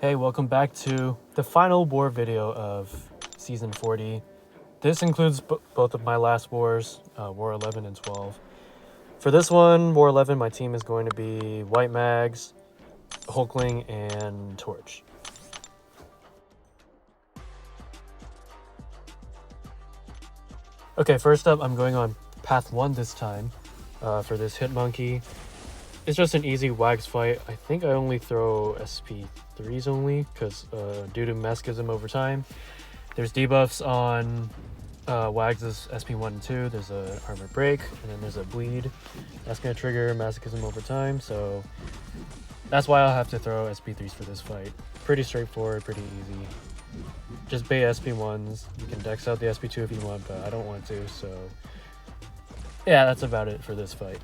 Hey, welcome back to the final war video of Season 40. This includes both of my last wars, War 11 and 12. For this one, War 11, my team is going to be White Mags, Hulkling, and Torch. Okay, first up, I'm going on Path 1 this time for this Hit Monkey. It's just an easy Wags fight. I think I only throw SP3s only, because due to Masochism over time, there's debuffs on Wags' SP1 and 2. There's a Armor Break, and then there's a Bleed. That's going to trigger Masochism over time, so that's why I'll have to throw SP3s for this fight. Pretty straightforward, pretty easy. Just bait SP1s. You can dex out the SP2 if you want, but I don't want to, so yeah, that's about it for this fight.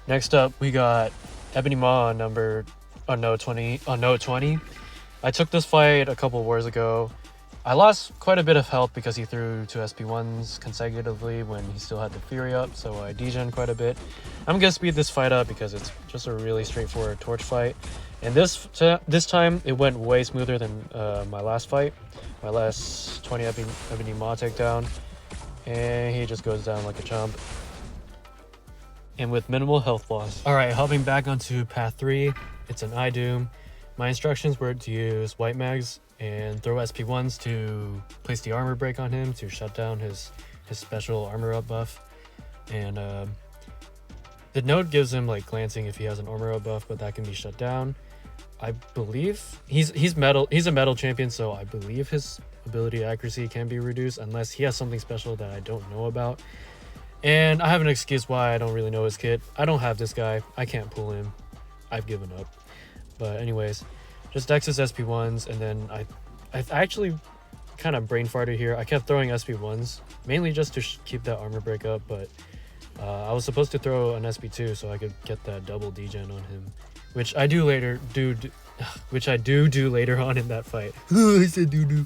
Next up, we got Ebony Maw on note 20. I took this fight a couple wars ago. I lost quite a bit of health because he threw two SP1s consecutively when he still had the Fury up, so I degen quite a bit. I'm gonna speed this fight up because it's just a really straightforward Torch fight. And this time, it went way smoother than my last fight. My last 20 Ebony Maw takedown. And he just goes down like a chump. And with minimal health loss. Alright, hopping back onto Path 3, it's an iDoom. My instructions were to use White Mags and throw SP1s to place the Armor Break on him to shut down his special Armor Up buff. And the node gives him like glancing if he has an Armor Up buff, but that can be shut down. I believe he's a metal champion, so I believe his ability accuracy can be reduced unless he has something special that I don't know about. And I have an excuse why I don't really know his kit. I don't have this guy. I can't pull him. I've given up. But anyways, just dex his SP1s, and then I actually kind of brain farted here. I kept throwing SP1s, mainly just to keep that Armor Break up, but I was supposed to throw an SP2 so I could get that double degen on him, which I do later do later on in that fight. I said do.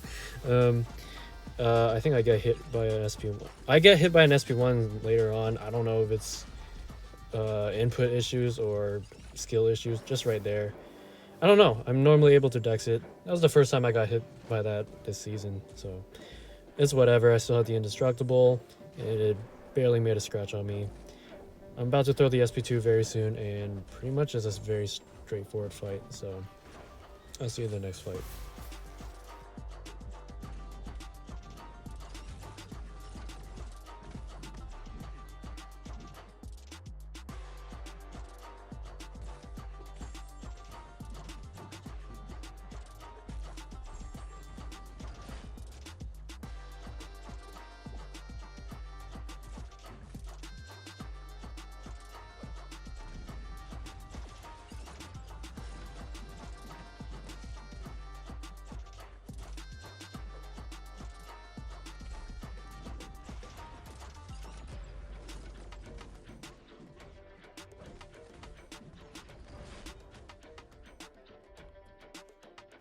I think I get hit by an SP1. I get hit by an SP1 later on. I don't know if it's input issues or skill issues, just right there. I don't know. I'm normally able to dex it. That was the first time I got hit by that this season, so it's whatever. I still have the indestructible, and it barely made a scratch on me. I'm about to throw the SP2 very soon, and pretty much it's a very straightforward fight, so I'll see you in the next fight.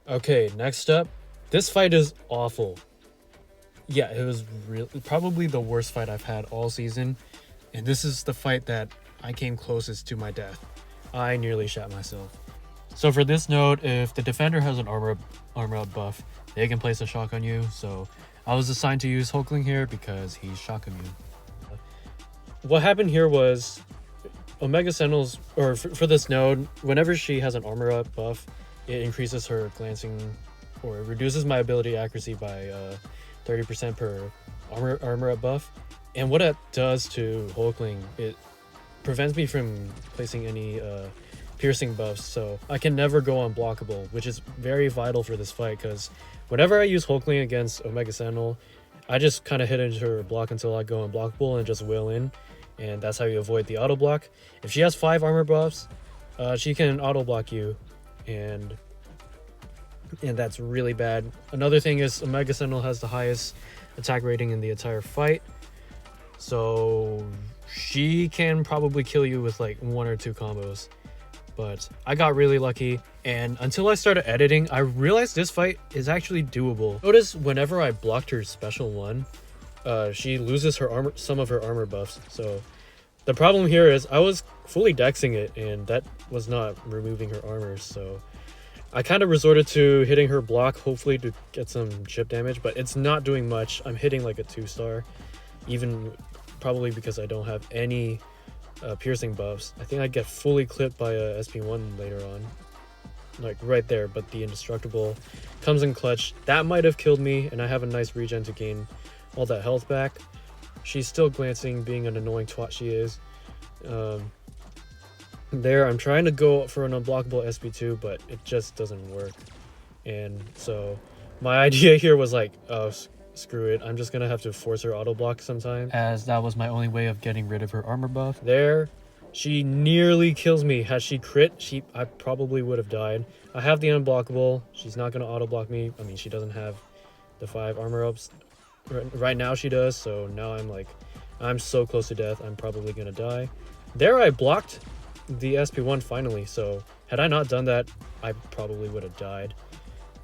Okay, next up, this fight is awful. Yeah, it was probably the worst fight I've had all season, and this is the fight that I came closest to my death. I nearly shot myself. So for this node, if the defender has an armor up buff, they can place a shock on you, so I was assigned to use Hulkling here because he's shock immune. What happened here was Omega Sentinels, or for this node, whenever she has an armor up buff, it increases her glancing, or it reduces my ability accuracy by 30% per armor up buff. And what it does to Hulkling, it prevents me from placing any piercing buffs, so I can never go unblockable, which is very vital for this fight, because whenever I use Hulkling against Omega Sentinel, I just kind of hit into her block until I go unblockable and just will in. and that's how you avoid the auto block. If she has 5 armor buffs, she can auto block you, and that's really bad. Another thing is Omega Sentinel has the highest attack rating in the entire fight, so she can probably kill you with like 1 or 2 combos. But I got really lucky, and until I started editing, I realized this fight is actually doable. Notice whenever I blocked her special 1, she loses her armor, some of her armor buffs. So the problem here is I was fully dexing it, and that was not removing her armor. So I kind of resorted to hitting her block, hopefully to get some chip damage, but it's not doing much. I'm hitting like a 2-star, even probably because I don't have any piercing buffs. I think I'd get fully clipped by a SP1 later on, like right there, but the indestructible comes in clutch. That might have killed me, and I have a nice regen to gain all that health back. She's still glancing, being an annoying twat she is. There, I'm trying to go for an unblockable SP2, but it just doesn't work. And so my idea here was like, oh, screw it, I'm just gonna have to force her auto block sometime, as that was my only way of getting rid of her armor buff. There, she nearly kills me. Had she crit, I probably would have died. I have the unblockable. She's not gonna auto block me. I mean, she doesn't have the 5 armor ups right now. She does, so now I'm so close to death. I'm probably gonna die. There, I blocked the SP1 finally, so had I not done that, I probably would have died.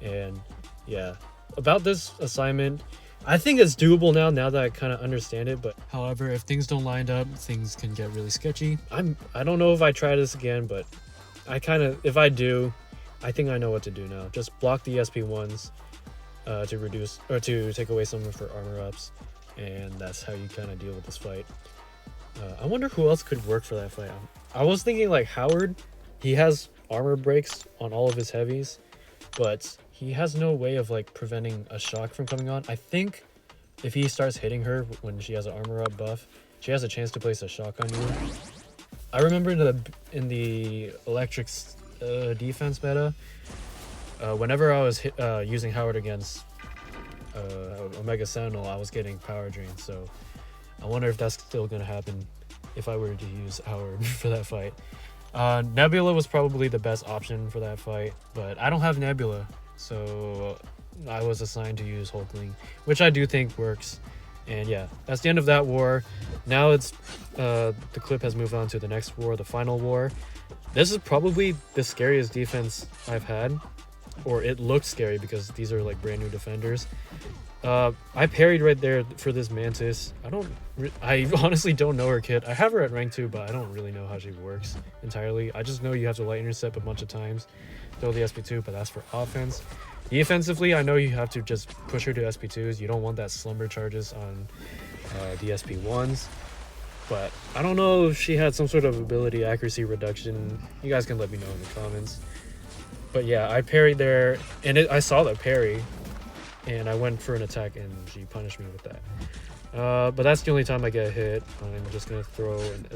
And yeah, about this assignment, I think it's doable now that I kind of understand it, but however, if things don't line up, things can get really sketchy. I don't know if I try this again, but if I do, I think I know what to do now. Just block the SP1s to reduce or to take away some of her armor ups, and that's how you kind of deal with this fight. I wonder who else could work for that fight. I was thinking like Howard. He has armor breaks on all of his heavies, but he has no way of like preventing a shock from coming on. I think if he starts hitting her when she has an armor up buff, she has a chance to place a shock on you. I remember in the electric defense meta, whenever I was using Howard against Omega Sentinel, I was getting power drain. So I wonder if that's still gonna happen if I were to use Howard for that fight. Nebula was probably the best option for that fight, but I don't have Nebula, so I was assigned to use Hulkling, which I do think works. And yeah, that's the end of that war. Now it's the clip has moved on to the next war, the final war. This is probably the scariest defense I've had, or it looked scary because these are like brand new defenders. I parried right there for this Mantis. I honestly don't know her kit. I have her at rank 2, but I don't really know how she works entirely. I just know you have to light intercept a bunch of times, throw the SP2, but that's for offense. Defensively, I know you have to just push her to SP2s. You don't want that slumber charges on the SP1s. But I don't know if she had some sort of ability accuracy reduction. You guys can let me know in the comments. But yeah, I parried there, and I saw the parry, and I went for an attack, and she punished me with that. But that's the only time I get hit. I'm just gonna throw in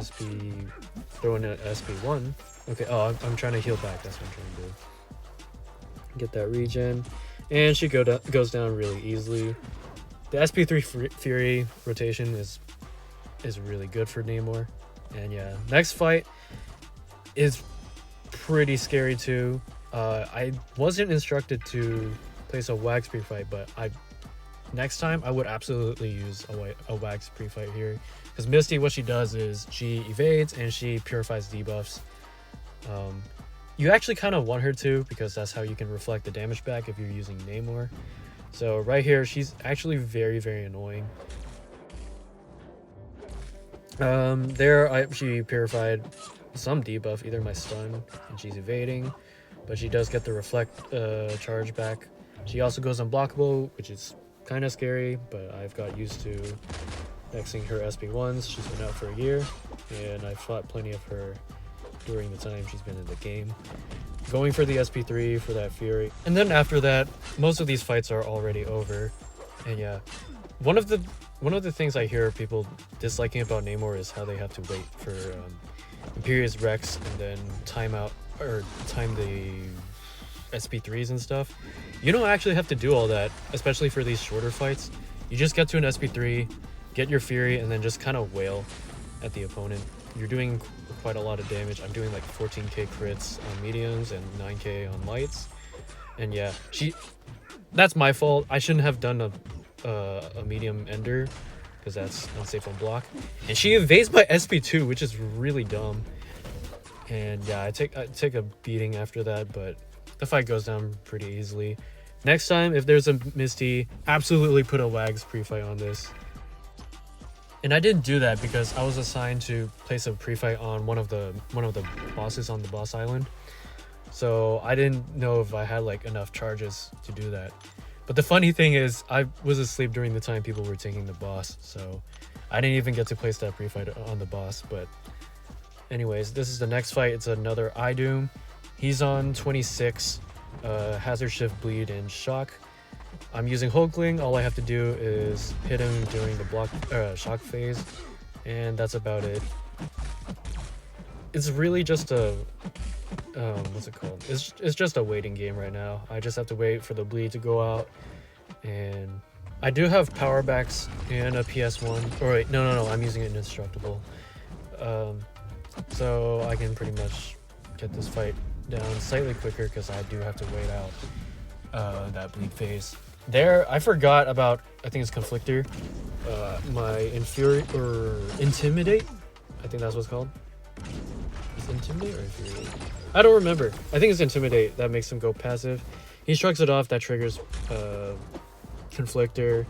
an SP1. Okay, oh, I'm trying to heal back. That's what I'm trying to do. Get that regen, and she goes down really easily. The SP3 Fury rotation is really good for Namor. And yeah, next fight is pretty scary too. I wasn't instructed to place a wax pre-fight, but next time I would absolutely use a wax pre-fight here, because Misty, what she does is she evades and she purifies debuffs. You actually kind of want her to, because that's how you can reflect the damage back if you're using Namor. So right here, she's actually very, very annoying. She purified some debuff, either my stun, and she's evading, but she does get the reflect charge back. She also goes unblockable, which is kind of scary, but I've got used to nexing her SP1s. She's been out for a year, and I've fought plenty of her during the time she's been in the game. Going for the SP3 for that Fury. And then after that, most of these fights are already over. And yeah, one of the things I hear people disliking about Namor is how they have to wait for Imperious Rex and then time the SP3s and stuff. You don't actually have to do all that, especially for these shorter fights. You just get to an SP3, get your Fury, and then just kind of wail. at the opponent. You're doing quite a lot of damage. I'm doing like 14k crits on mediums and 9k on lights. And yeah, that's my fault. I shouldn't have done a medium ender because that's unsafe on block. And she evades my SP2, which is really dumb. And yeah, I take a beating after that, but the fight goes down pretty easily. Next time, if there's a Misty, absolutely put a Wags pre-fight on this. And I didn't do that because I was assigned to place a pre-fight on one of the bosses on the boss island. So I didn't know if I had like enough charges to do that. But the funny thing is, I was asleep during the time people were taking the boss, so I didn't even get to place that pre-fight on the boss. But anyways, this is the next fight. It's another iDoom. He's on 26, Hazard, Shift, Bleed, and Shock. I'm using Hulkling. All I have to do is hit him during the block shock phase, and that's about it. It's really just a what's it called? It's just a waiting game right now. I just have to wait for the bleed to go out, and I do have power backs and a PS1. Or wait, no, I'm using an indestructible. So I can pretty much get this fight down slightly quicker because I do have to wait out that bleed phase. There, I forgot about, I think it's Conflictor, my Intimidate, I think that's what it's called. Is it Intimidate or Infuriate? I don't remember. I think it's Intimidate that makes him go passive. He shrugs it off, that triggers Conflictor.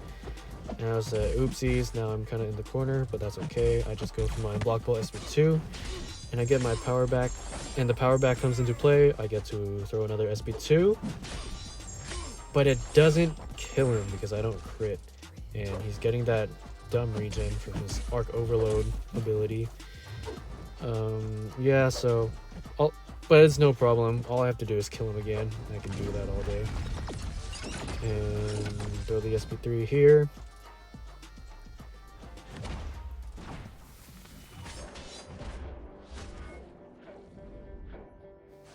And I was oopsies, now I'm kind of in the corner, but that's okay. I just go for my Unblockable SP2, and I get my power back, and the power back comes into play. I get to throw another SP2. But it doesn't kill him because I don't crit, and he's getting that dumb regen from his Arc Overload ability. Yeah, so but it's no problem. All I have to do is kill him again. I can do that all day. And throw the SP3 here.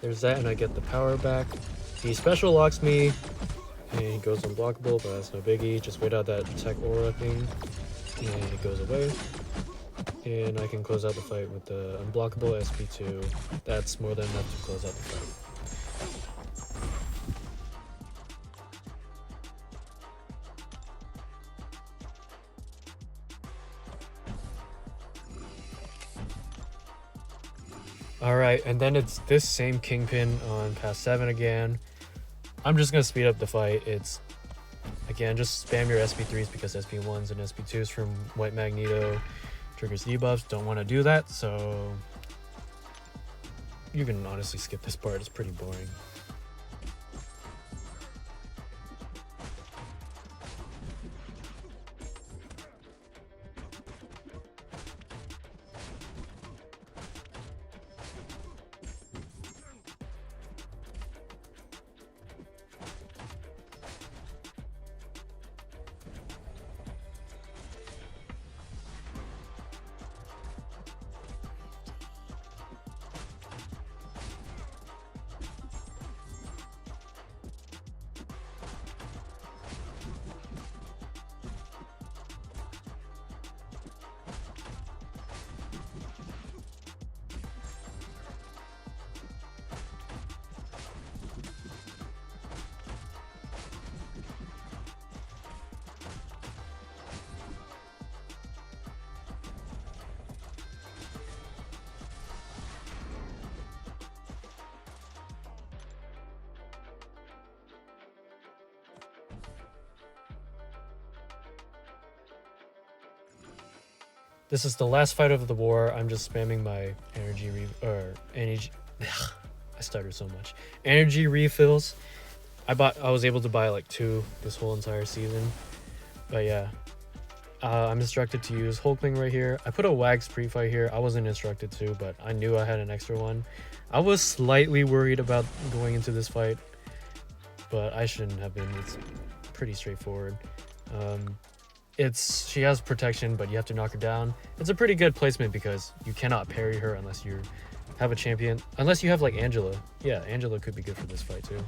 There's that, and I get the power back. He special locks me, and he goes unblockable, but that's no biggie. Just wait out that tech aura thing, and it goes away. And I can close out the fight with the unblockable SP2. That's more than enough to close out the fight. Alright, and then it's this same Kingpin on pass 7 again. I'm just gonna speed up the fight. It's, again, just spam your SP3s because SP1s and SP2s from White Magneto triggers debuffs. Don't want to do that, so you can honestly skip this part. It's pretty boring. This is the last fight of the war. I'm just spamming my energy. I stuttered so much. Energy refills. I was able to buy like 2 this whole entire season. But yeah, I'm instructed to use Hulkling right here. I put a Wags pre-fight here. I wasn't instructed to, but I knew I had an extra one. I was slightly worried about going into this fight, but I shouldn't have been. It's pretty straightforward. She has protection, but you have to knock her down. It's a pretty good placement because you cannot parry her unless you have a champion. Unless you have like Angela. Yeah, Angela could be good for this fight too.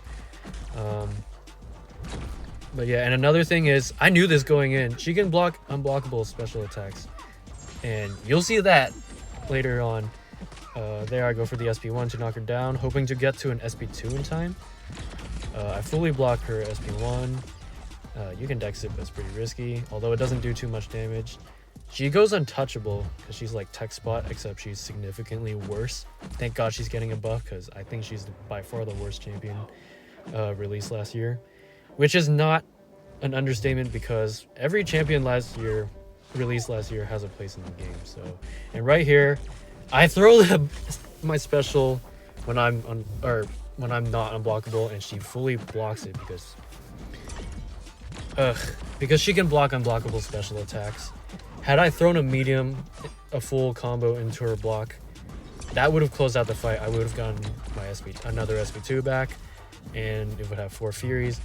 But yeah, and another thing is, I knew this going in. She can block unblockable special attacks. and you'll see that later on. There I go for the SP1 to knock her down, hoping to get to an SP2 in time. I fully block her SP1. You can dex it, but it's pretty risky, although it doesn't do too much damage. She goes untouchable because she's like tech spot, except she's significantly worse. Thank God she's getting a buff, because I think she's by far the worst champion released last year, which is not an understatement because every champion released last year has a place in the game. So, and right here, I throw my special when I'm when I'm not unblockable, and she fully blocks it because she can block unblockable special attacks. Had I thrown a full combo into her block, that would have closed out the fight. I would have gotten my another SP2 back, and it would have 4 Furies,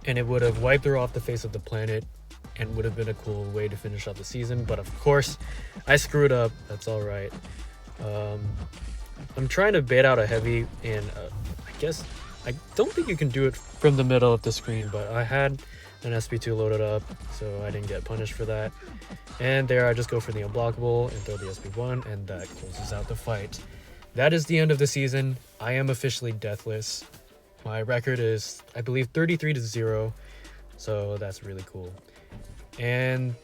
and it would have wiped her off the face of the planet, and would have been a cool way to finish out the season. But of course, I screwed up. That's all right. I'm trying to bait out a heavy, and I don't think you can do it from the middle of the screen, but I had an SP2 loaded up, so I didn't get punished for that. And there I just go for the unblockable and throw the SP1, and that closes out the fight. That is the end of the season. I am officially deathless. My record is, I believe, 33-0, so that's really cool. And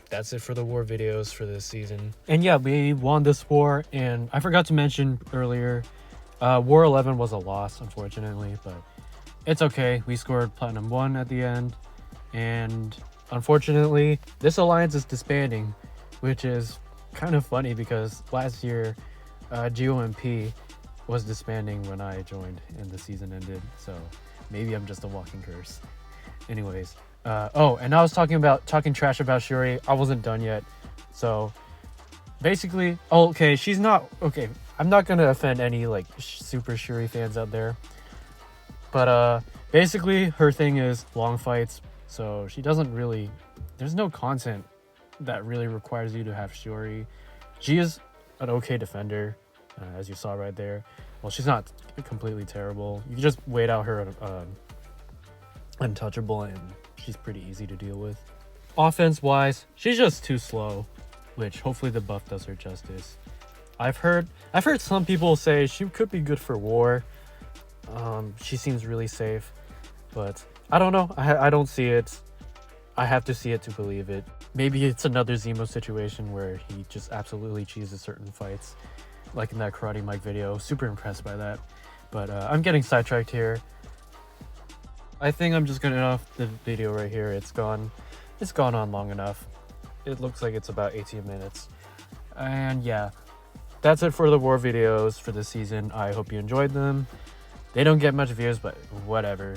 that's it for the war videos for this season. And yeah, we won this war, and I forgot to mention earlier, War 11 was a loss, unfortunately, but it's okay. We scored Platinum 1 at the end, and unfortunately, this alliance is disbanding, which is kind of funny because last year, GOMP was disbanding when I joined and the season ended, so maybe I'm just a walking curse. Anyways, oh, and I was talking trash about Shuri. I wasn't done yet, so basically, okay, she's not okay. I'm not gonna offend any like super Shuri fans out there, but basically her thing is long fights, so she doesn't really. There's no content that really requires you to have Shuri. She is an okay defender, as you saw right there. Well, she's not completely terrible. You can just wait out her untouchable, and she's pretty easy to deal with. Offense wise, she's just too slow, which hopefully the buff does her justice. I've heard some people say she could be good for war. She seems really safe, but I don't know. I don't see it. I have to see it to believe it. Maybe it's another Zemo situation where he just absolutely cheeses certain fights, like in that Karate Mike video. Super impressed by that, but I'm getting sidetracked here. I think I'm just gonna end off the video right here. It's gone on long enough. It looks like it's about 18 minutes. And yeah, that's it for the war videos for this season. I hope you enjoyed them. They don't get much views, but whatever.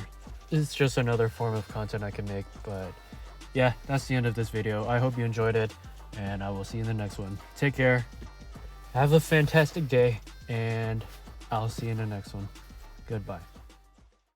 It's just another form of content I can make. But yeah, that's the end of this video. I hope you enjoyed it, and I will see you in the next one. Take care. Have a fantastic day, and I'll see you in the next one. Goodbye.